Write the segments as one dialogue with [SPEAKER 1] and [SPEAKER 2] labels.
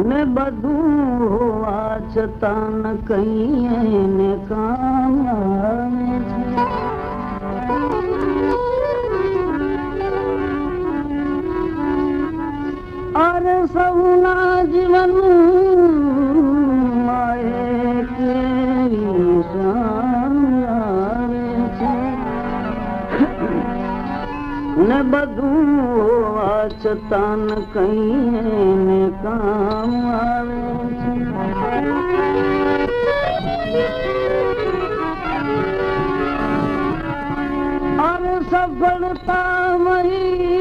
[SPEAKER 1] ने બધું હોવા છતાં ન કહીએ ને કામ આવે છે. અરે સૌના જીવન માએ કેવી શાન આવે છે. ને બધું હોવા છતાં ન કહીએ ને કામ આવે છે. અરે સફળતા મહી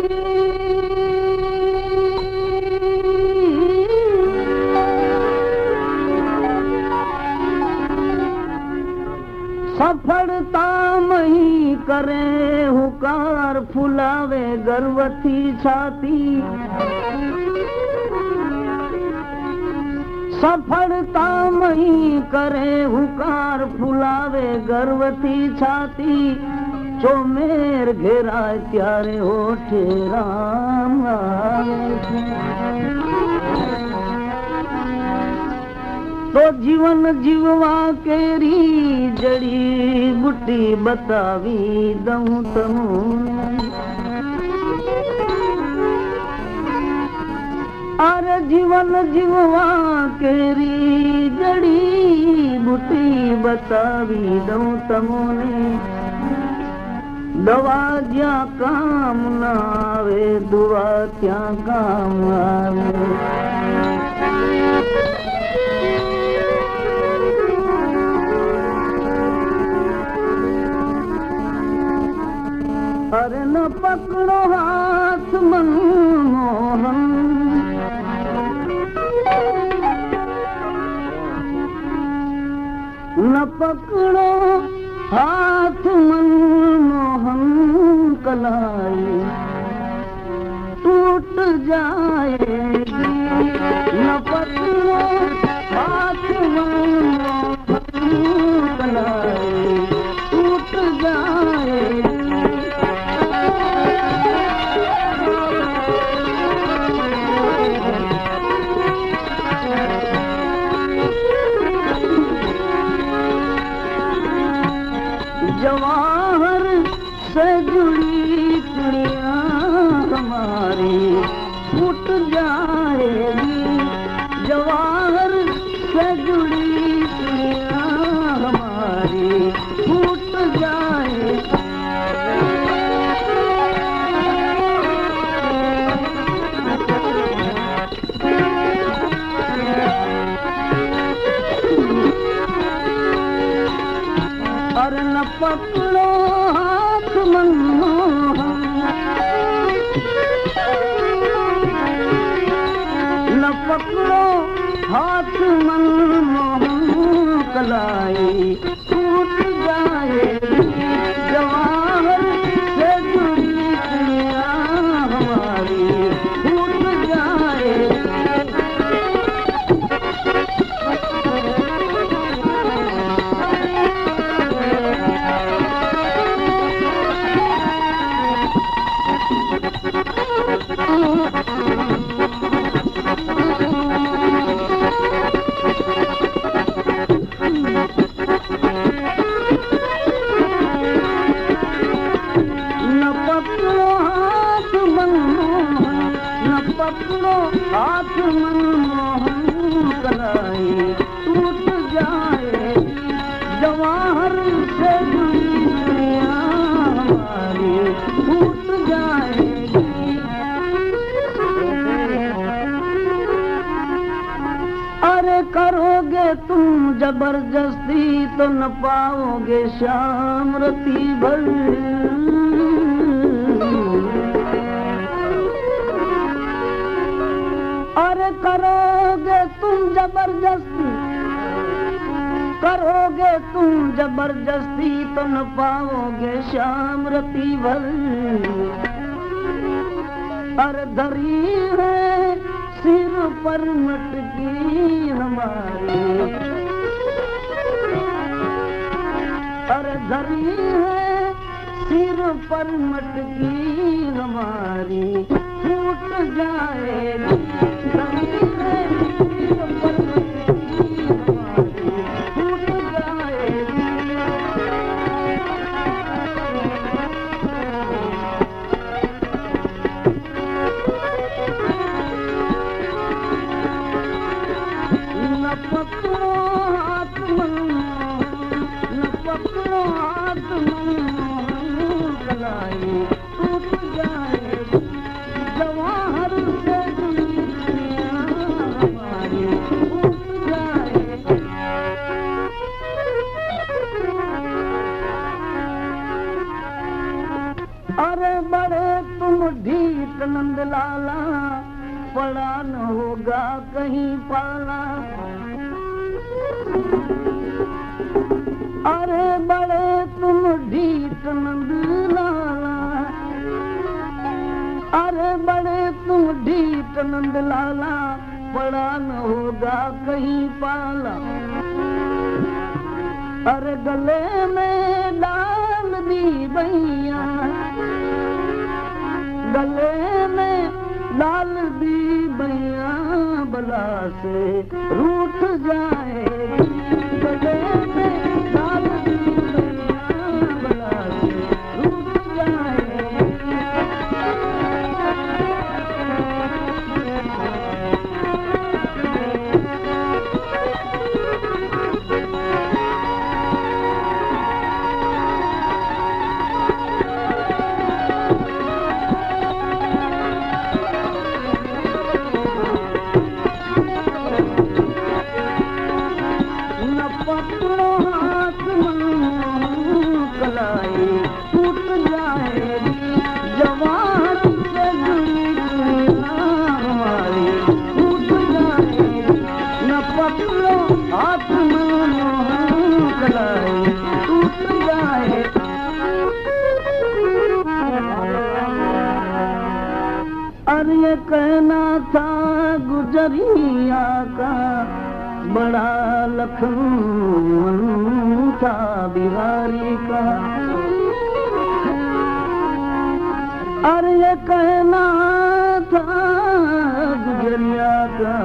[SPEAKER 1] સફળતા મહી કરે હુકાર ફૂલાવે ગર્વથી છાતી. સફળતા મહી કરે હુકાર ફૂલાવે ગર્વથી છાતી. ચોમેર ઘેરાય ત્યારે હોઠે રામ આવે છે. તો જીવન જીવવા કેરી જડી બુટ્ટી બતાવી દઉં તમને. અરે જીવન જીવવા કેરી જડી બુટ્ટી બતાવી દઉં તમને. દવા જ્યાં કામ ના આવે દુઆ ત્યાં કામ આવે. અરે ન પકડો હાથ મનમોહન, ન પકડો હાથ મનમોહન કलाई टूट जाएगी. न पकड़ो हाथ मनमोहन कलाई टूट जाएगी. जवाहर से जुड़ी चिड़िया हमारी फूट जाएगी. जवाहर से जुड़ी चिड़िया हमारी फूट जाएगी. अरे न पकड़ो हाथ मनमोहन, न पकड़ो हाथ मनमोहन कलाई टूट जाएगी. जवाहर से जुड़ी चिड़िया हमारी टूट जाएगी. हाथ मनमोहन कलाई टूट जाएगी. जवाहर से जुड़ी चिड़िया हमारी टूट जाएगी. अरे करोगे तुम जबरदस्ती तो न पाओगे शाम रती भर. अरे करोगे तुम जबरदस्ती, करोगे तुम जबरदस्ती तो न पाओगे शाम रती भर. अरे धरी है सिर पर मटकी हमारी, अरे धरी है सिर पर मटकी हमारी. हमारी छूट जाएगी जमीन पर छूट जाएगी। न पकड़ो हाथ न पकड़ो हाथ कलाई टूट जाएगी जवाहर से दुनिया हमारी टूट जाएगी। अरे बड़े तुम ढीठ नंद लाला पड़ा न होगा कहीं पाला। अरे बड़े तुम ढीठ नंद लाला, अरे बड़े तुम ढीठ नंद लाला पड़ा न होगा कहीं पाला। अरे गले में डाल दी भैया, गले में डाल दी भैया बला से रूठ जाएगी। गले में डाल दी भैया बला से रूठ जाएगी। पकड़ो हाथ कलाई टूट जाएगी जवान से दुनिया हमारी टूट जाएगी। न पकड़ो हाथ कलाई टूट जाएगी। अरे ये कहना था गुजरिया का बड़ा लखन था बिहारी का। अरे ये कहना था गुजरिया का,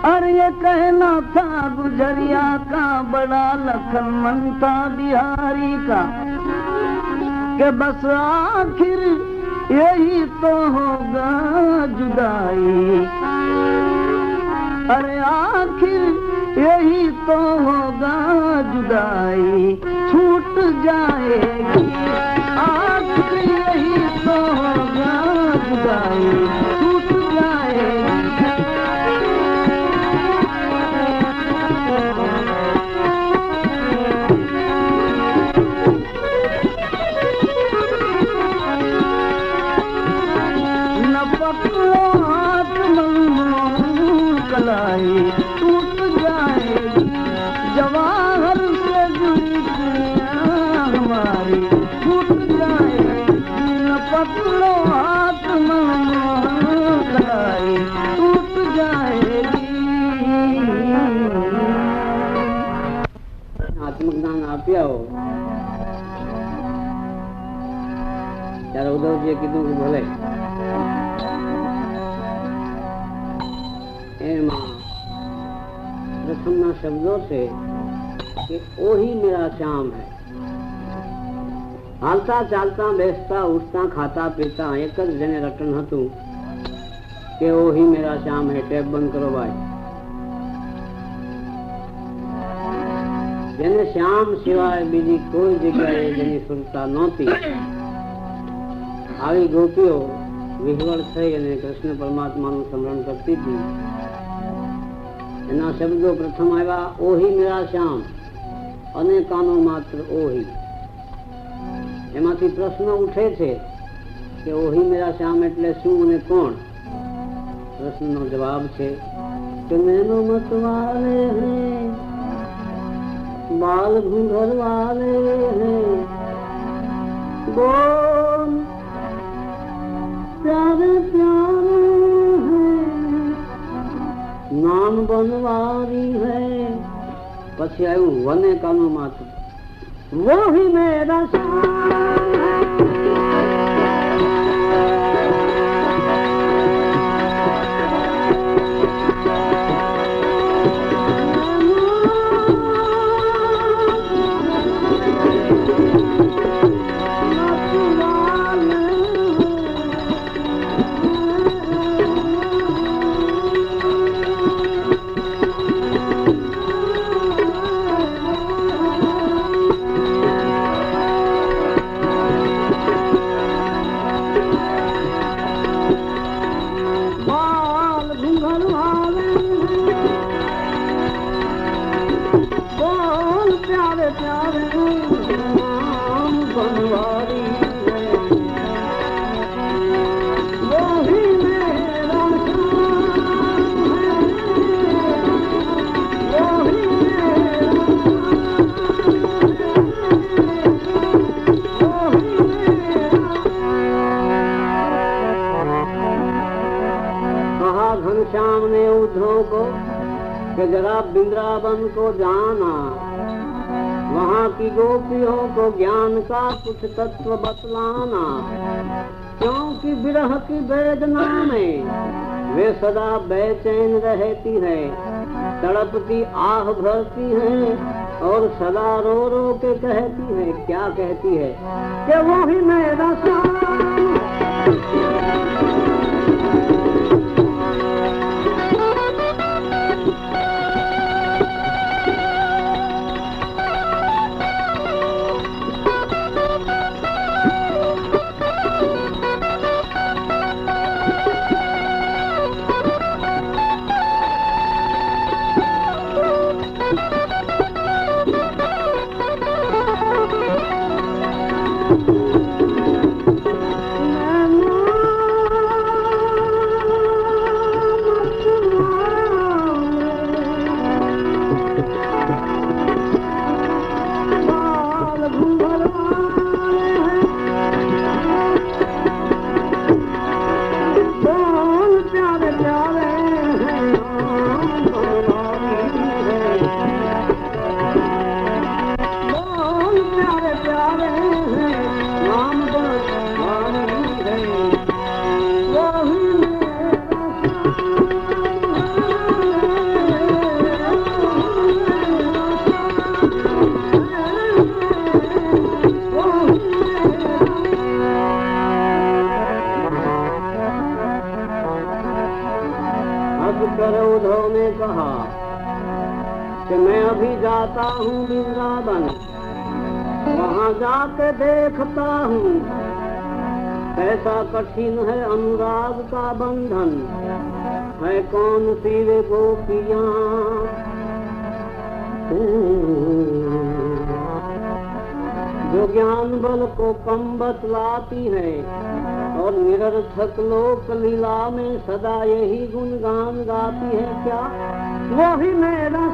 [SPEAKER 1] अरे ये कहना था गुजरिया का बड़ा लखन था बिहारी का। कि बस आखिर यही तो होगा जुदाई, अरे आखिर यही तो होगा जुदाई छूट जाएगी। आखिर यही तो होगा जुदाई छूट जाएगी। पकड़ो हाथ कलाई टूट जाएगी जवाहर से दुनिया हमारी टूट जाएगी। न पकड़ो हाथ कलाई टूट जाएगी।
[SPEAKER 2] આત્મક જ્ઞાન આપ્યા હો ત્યારે ઉદ્ધવજીએ કીધું કે ભલે એમાં પ્રથમના શબ્દો છે કે ઓહી મેરા શ્યામ હૈ। હાલતા ચાલતા બેસતા ઉઠતા ખાતા પીતા એક જ જેને રટન હતું કે ઓહી મેરા શ્યામ હૈ। ટેપ બંધ કરો ભાઈ। જેને શ્યામ સિવાય બીજી કોઈ જગ્યાએ જેની સુરતા નહોતી આવી ગોપીઓ વિહવળ થઈ અને કૃષ્ણ પરમાત્માનું સ્મરણ કરતી હતી। એના શબ્દો પ્રથમ આવ્યા ઓહી મેરા શ્યામ અનેકાનો માત્ર ઓહી। એમાંથી પ્રશ્ન ઉઠે છે કે ઓહી મેરા શ્યામ એટલે શું અને કોણ? પ્રશ્નનો જવાબ છે કે નૈનો મત વાલે હૈ, बाल घूंघर वाले हैं, बोल प्यारे प्यारे हैं, नाम बनवारी है। પછી આવ્યું વને કાનો માત્ર वो ही मेरा श्याम। बनवारी है, वही मेरा श्याम है, वही कहा घनश्याम ने उद्धव को कि जरा वृंदावन को जाना, वहाँ की गोपियों को ज्ञान का कुछ तत्व बतलाना, क्योंकि विरह की वेदना में वे सदा बेचैन रहती है, तड़पती आह भरती है और सदा रो रो के कहती है, क्या कहती है कि वही मेरा श्याम। उद्धव ने कहा कि मैं अभी जाता हूँ वृंदावन, वहाँ जाके देखता हूँ कैसा कठिन है अनुराग का बंधन, है कौन सी वे गोपियाँ जो ज्ञान बल को कम बतलाती है और निरर्थक लोक लीला में सदा यही गुणगान गाती है, क्या वही मेरा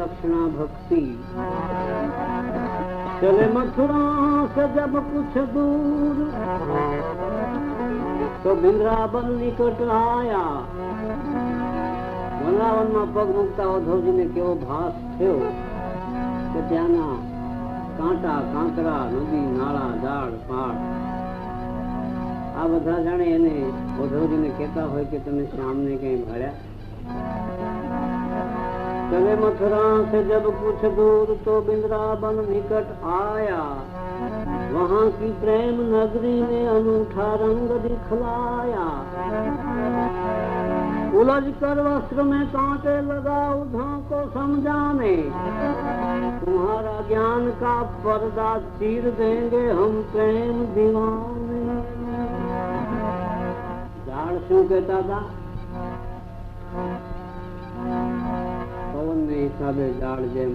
[SPEAKER 2] लक्षणा भक्ति। चले मथुरा से जब कुछ दूर तो वृंदावन निकट आया। वृंदावन में पग मुकता उद्धवजी ने केवो भास थयो કે ત્યાંના કાંટા કાંકરા નદી નાળા ઝાડ પાડ આ બધા જાણે એને ઉદ્ધવજીને કહેતા હોય કે તમે શ્યામને કઈ ભાળ્યા। चले मथुरा से जब कुछ दूर तो वृंदावन निकट आया। वहाँ की प्रेम नगरी में अनूठा रंग दिखलाया। उलझ कर वस्त्र में कांटे लगा उद्धव को समझाने। तुम्हारा ज्ञान का पर्दा चीर देंगे हम प्रेम दीवाने। झाड़ शू कहता था पवन ने हिसाबे झाड़ जेम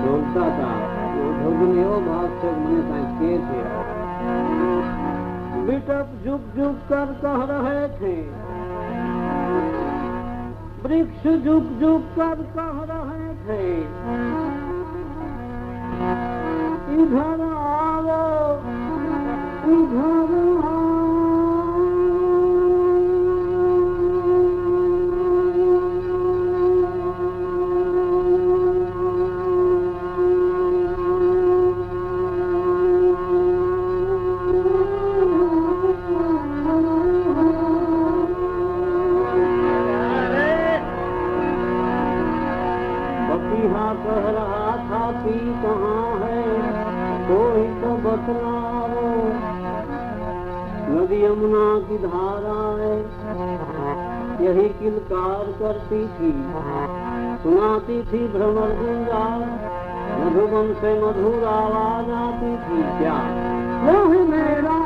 [SPEAKER 2] बोलता था। उद्धवजी एवो भाव से मैंने कहीं के थे। बिटप झुक झुक कर कह रहे थे। वृक्ष झुक झुक कर कह रहे थे। इधर आओ इधर आओ। कह रहा था पी कहाँ है कोई तो बतलाओ। नदी यमुना की धारा है यही किलकार करती थी। सुनाती थी भ्रमर गुंजार मधुबन से मधुर आवाज आती थी। क्या वो है मेरा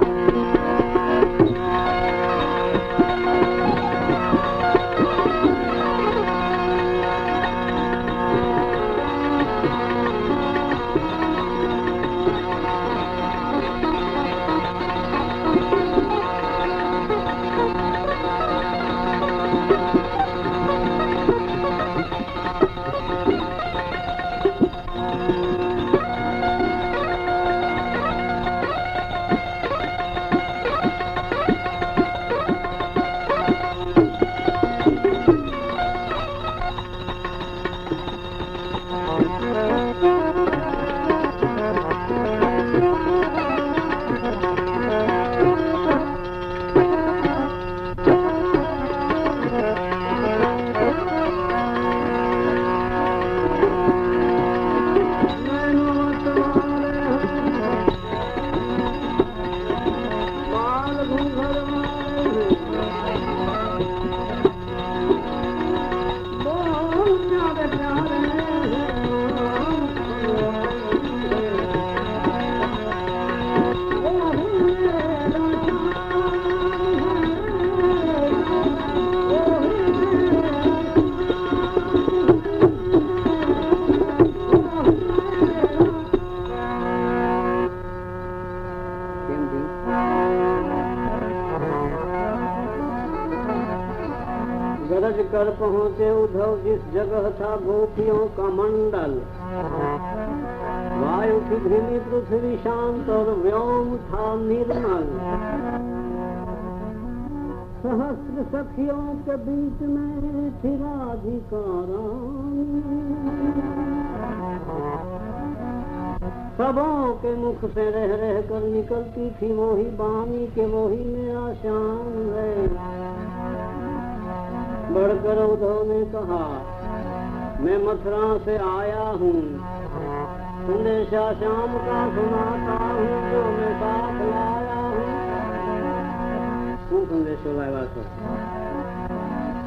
[SPEAKER 2] गरज कर पहुँचे उद्धव जिस जगह था गोपियों का मंडल। वायु की धीमी पृथ्वी शांत और व्योम था निर्मल। सहस्र सखियों के बीच में थी राधिका रानी। सबों के मुख से रह रह कर निकलती थी मोही बानी के वही मेरा श्याम है। बढ़कर उद्धव ने कहा मैं मथुरा से आया हूँ। संदेशा श्याम का सुनाता हूँ जो मैं साथ लाया हूँ। संदेश लाया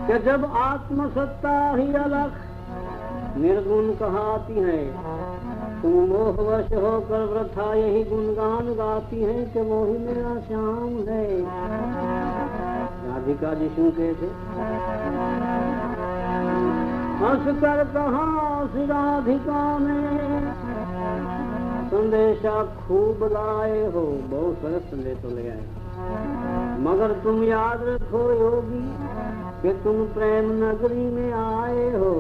[SPEAKER 2] कि जब आत्मसत्ता ही अलग निर्गुण कहती है। तुम मोहवश होकर वृथा यही गुणगान गाती है कि वो ही मेरा श्याम है। राधिका जी शू के थे हंस कर कहा उस राधिका ने संदेशा खूब लाए हो। बहुत सरस संदेश ले आए। मगर तुम याद रखो योगी कि तुम प्रेम नगरी में आए हो।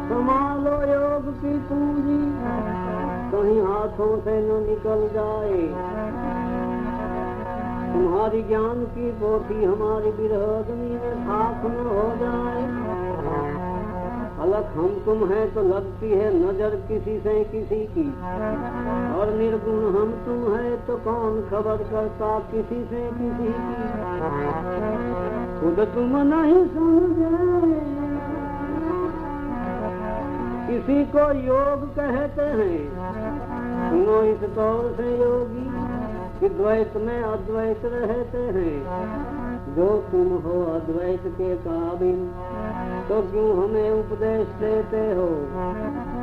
[SPEAKER 2] संभालो योग की पूंजी, कहीं हाथों से न निकल जाए। तुम्हारी ज्ञान की पोथी हमारी विरहग्नि में खाक न हो जाए। अलग हम तुम है तो लगती है नजर किसी से किसी की, और निर्गुण हम तुम है तो कौन खबर करता किसी से किसी की। खुद तुम नहीं समझे, किसी को योग कहते हैं। सुनो इस तौर से योगी कि द्वैत में अद्वैत रहते हैं। जो तुम हो अद्वैत के काबिल तो क्यों हमें उपदेश देते हो।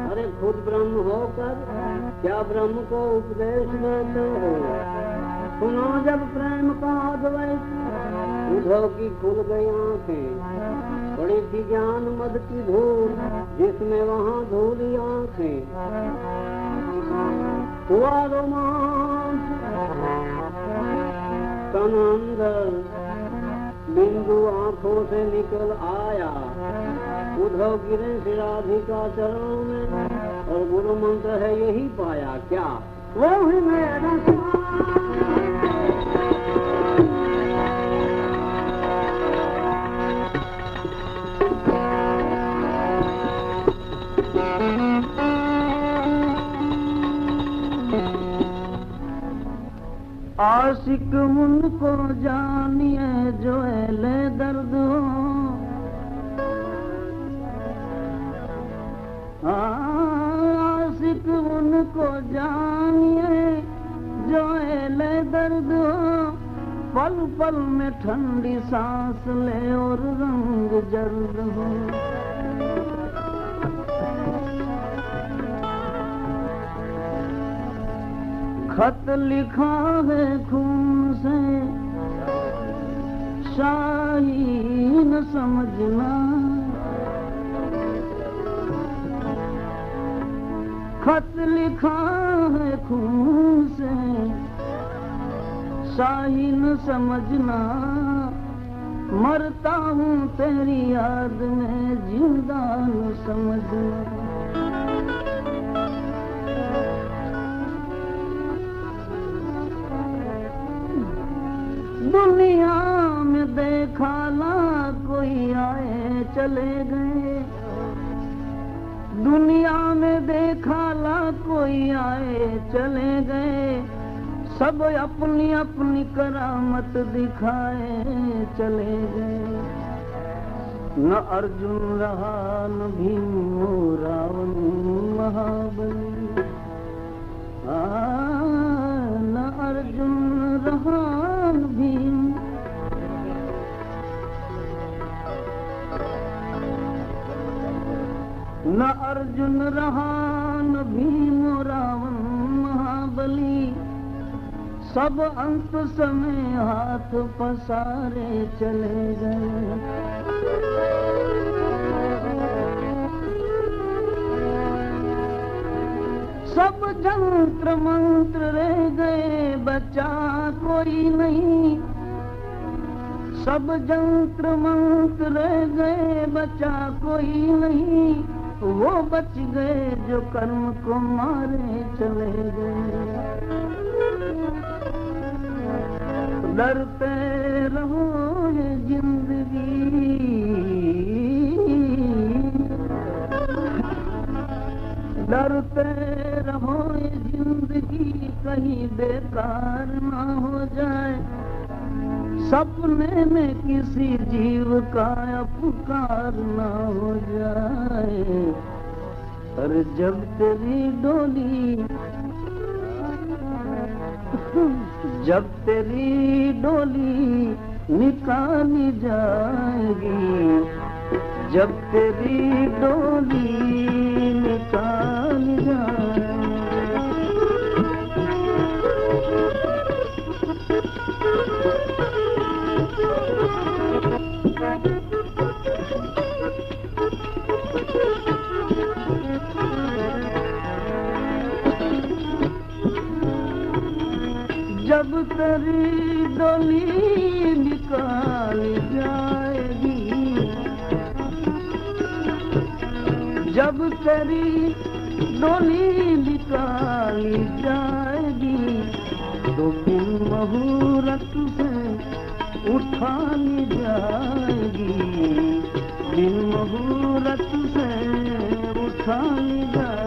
[SPEAKER 2] अरे खुद ब्रह्म होकर क्या ब्रह्म को उपदेश देते हो। सुनो जब प्रेम का अद्वैत, उद्धव की खुल गई आंखें। पड़ी थी ज्ञान मद की धूल, जिसमें वहाँ धूली आंखें। हुआ रोमांच तन अंदर, बिंदु आंखों से निकल आया। उद्धव गिरे श्री राधिका चरणों में, और गुरु मंत्र है यही पाया। क्या वो ही मेरा
[SPEAKER 1] आशिक उनको जानिए जो एले दर्द हो। आशिक उनको जानिए जो एले दर्द हो। पल पल में ठंडी सांस ले और रंग जर्द हो। खत लिखा है खून से शाही न समझना। खत लिखा है खून से शाही न समझना। मरता हूँ तेरी याद में जिंदा न समझना। दुनिया में देखा ला कोई आए चले गए। दुनिया में देखा ला कोई आए चले गए। सब अपनी अपनी करामत दिखाए चले गए। न अर्जुन रहा न भीम रावण महाबली। न अर्जुन रहा न भीम। न अर्जुन रहा न भीम रावण महाबली। सब अंत समय हाथ पसारे चले गए। सब जंत्र मंत्र रह गए, बचा कोई नहीं। सब जंत्र मंत्र रह गए, बचा कोई नहीं। वो बच गए जो कर्म को मारे चले गए। डरते रहो ये जिंदगी, डरते रहो ये जिंदगी कहीं बेकार ना हो जाए। सपने में किसी जीव का अपकार ना हो जाए। पर जब तेरी डोली, जब तेरी डोली निकाली जाएगी, जब तेरी डोली निकाली जाएगी। जब तेरी डोली निकाली जाएगी, जब तेरी डोली निकाली जाएगी, तो बिन मुहूर्त से उठा ली जाएगी, बिन मुहूर्त से उठा ली जाएगी।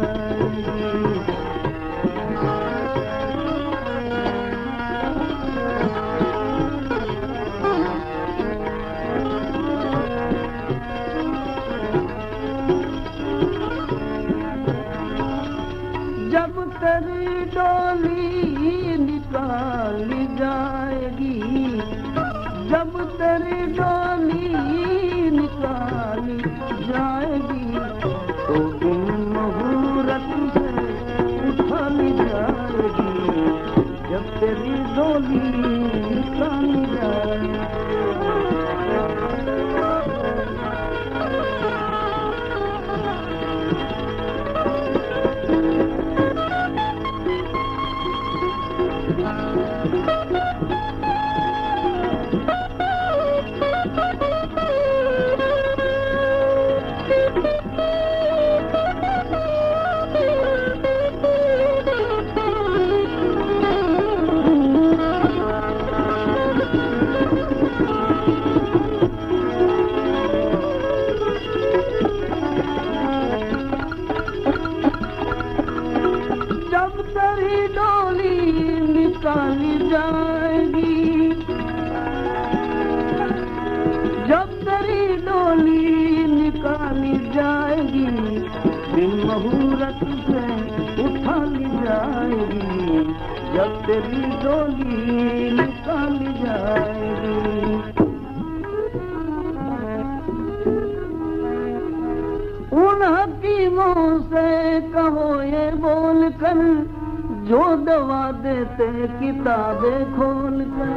[SPEAKER 1] जब तेरी डोली निकाली जाएगी, जब तेरी डोली निकाली जाएगी, तो बिन मुहूर्त से उठा ली जाएगी, जब तेरी डोली निकाली जाएगी। जब तेरी डोली निकाली जाएगी, जब तेरी डोली निकाली जाएगी, बिन मुहूर्त से उठा ली जाएगी, जब तेरी डोली निकाली जाएगी। उन हकीमों से कहो ये बोल कर, जो दवा देते किताबें खोल कर।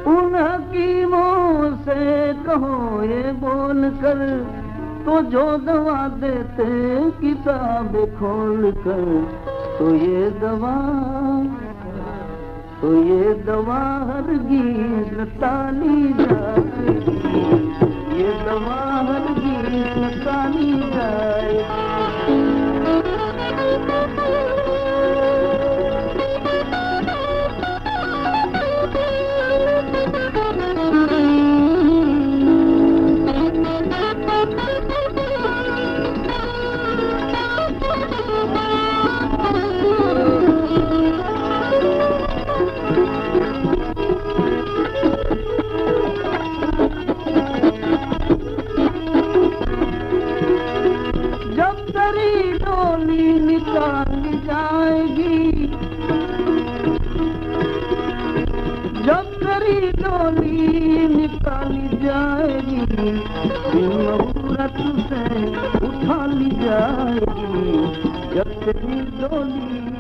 [SPEAKER 1] उन हकीमों से कहो ये बोल कर, तो जो दवा देते किताबें खोल कर, तो ये दवा हरगिज़ न ताली जाएगी, ये दवा हरगिज़ न ताली जाएगी। जब तेरी डोली निकाली जाएगी, जब तेरी डोली निकाली जाएगी, बिन मुहूर्त से उठा ली जाएगी, जब तेरी डोली